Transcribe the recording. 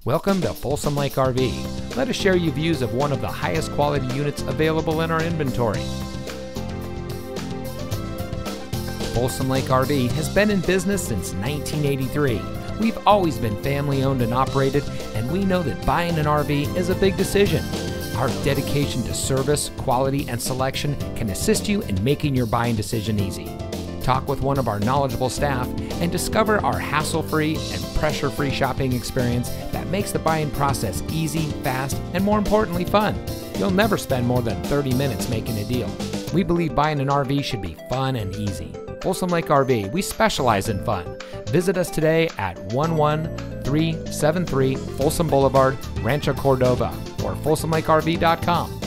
Welcome to Folsom Lake RV. Let us share you views of one of the highest quality units available in our inventory. Folsom Lake RV has been in business since 1983. We've always been family owned and operated, and we know that buying an RV is a big decision. Our dedication to service, quality, and selection can assist you in making your buying decision easy. Talk with one of our knowledgeable staff and discover our hassle-free and pressure-free shopping experience that makes the buying process easy, fast, and more importantly, fun. You'll never spend more than 30 minutes making a deal. We believe buying an RV should be fun and easy. Folsom Lake RV, we specialize in fun. Visit us today at 11373 Folsom Blvd, Rancho Cordova, or folsomlakerv.com.